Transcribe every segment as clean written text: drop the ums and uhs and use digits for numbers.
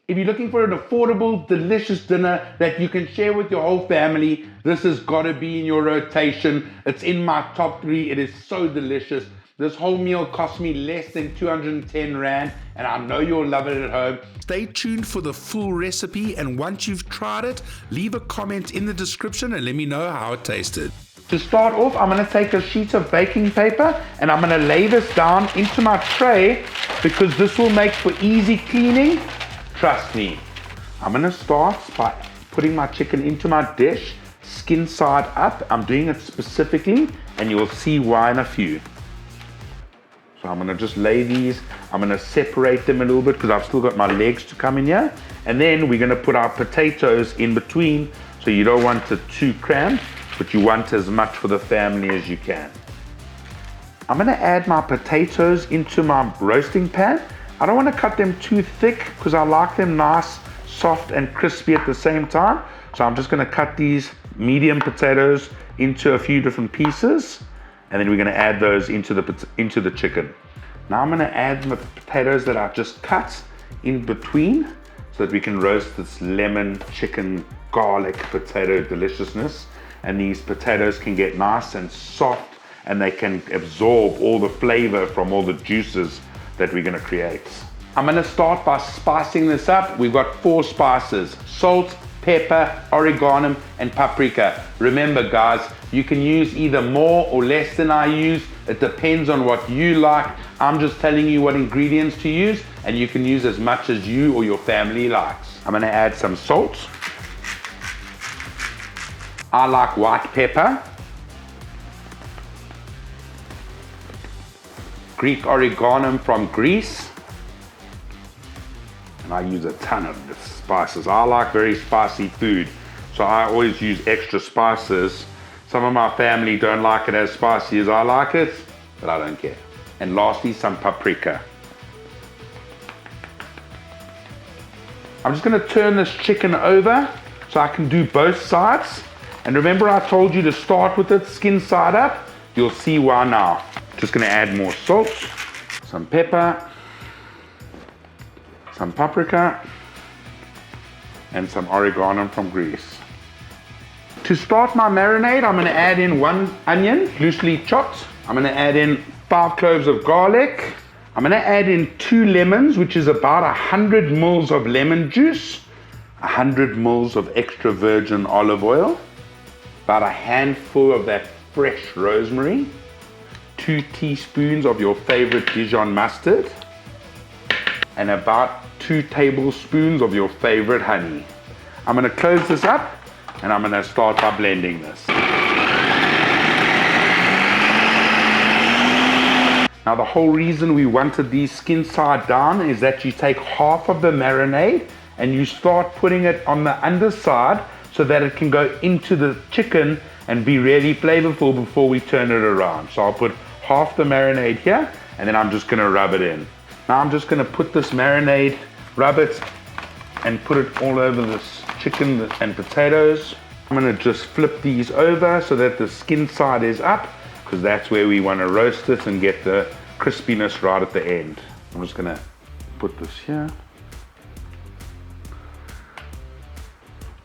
If you're looking for an affordable, delicious dinner that you can share with your whole family, this has got to be in your rotation. It's in my top 3. It is so delicious. This whole meal cost me less than 210 Rand, and I know you'll love it at home. Stay tuned for the full recipe, and once you've tried it, leave a comment in the description and let me know how it tasted. To start off, I'm going to take a sheet of baking paper and I'm going to lay this down into my tray because this will make for easy cleaning. Trust me. I'm going to start by putting my chicken into my dish, skin side up. I'm doing it specifically and you'll see why in a few. So I'm going to just lay these. I'm going to separate them a little bit because I've still got my legs to come in here. And then we're going to put our potatoes in between, so you don't want it too cramped, but you want as much for the family as you can. I'm going to add my potatoes into my roasting pan. I don't want to cut them too thick because I like them nice, soft and crispy at the same time. So I'm just going to cut these medium potatoes into a few different pieces, and then we're going to add those into the chicken. Now I'm going to add the potatoes that I've just cut in between so that we can roast this lemon chicken garlic potato deliciousness. And these potatoes can get nice and soft and they can absorb all the flavor from all the juices that we're going to create. I'm going to start by spicing this up. We've got 4 spices: salt, pepper, oregano, and paprika. Remember guys, you can use either more or less than I use. It depends on what you like. I'm just telling you what ingredients to use, and you can use as much as you or your family likes. I'm going to add some salt. I like white pepper, Greek oregano from Greece, and I use a ton of the spices. I like very spicy food, so I always use extra spices. Some of my family don't like it as spicy as I like it, but I don't care. And lastly, some paprika. I'm just going to turn this chicken over so I can do both sides. And remember I told you to start with it skin side up? You'll see why now. Just going to add more salt, some pepper, some paprika, and some oregano from Greece. To start my marinade, I'm going to add in 1 onion, loosely chopped. I'm going to add in 5 cloves of garlic. I'm going to add in 2 lemons, which is about 100 ml of lemon juice, 100 ml of extra virgin olive oil, about a handful of that fresh rosemary, 2 teaspoons of your favorite Dijon mustard, and about 2 tablespoons of your favorite honey. I'm going to close this up and I'm going to start by blending this. Now the whole reason we wanted these skin side down is that you take half of the marinade and you start putting it on the underside so that it can go into the chicken and be really flavorful before we turn it around. So I'll put half the marinade here and then I'm just going to rub it in. Now I'm just going to put this marinade, rub it and put it all over this chicken and potatoes. I'm going to just flip these over so that the skin side is up, because that's where we want to roast it and get the crispiness right at the end. I'm just going to put this here.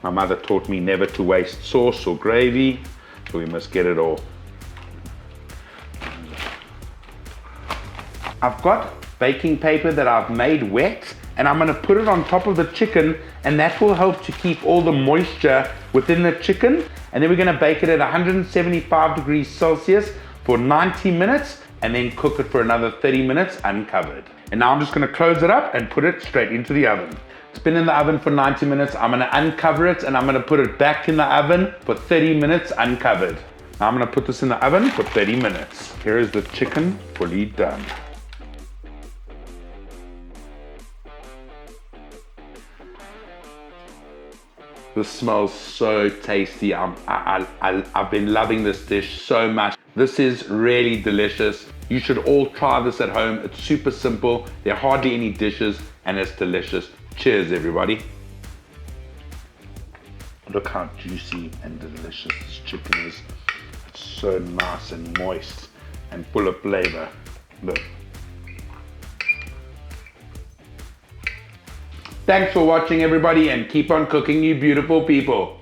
My mother taught me never to waste sauce or gravy, so we must get it all. I've got baking paper that I've made wet, and I'm going to put it on top of the chicken, and that will help to keep all the moisture within the chicken. And then we're going to bake it at 175 degrees Celsius for 90 minutes and then cook it for another 30 minutes uncovered. And now I'm just going to close it up and put it straight into the oven. It's been in the oven for 90 minutes. I'm going to uncover it and I'm going to put it back in the oven for 30 minutes uncovered. Now I'm going to put this in the oven for 30 minutes. Here is the chicken fully done. This smells so tasty. I've been loving this dish so much. This is really delicious. You should all try this at home. It's super simple. There are hardly any dishes and it's delicious. Cheers, everybody. Look how juicy and delicious this chicken is. It's so nice and moist and full of flavor. Look. Thanks for watching, everybody, and keep on cooking, you beautiful people.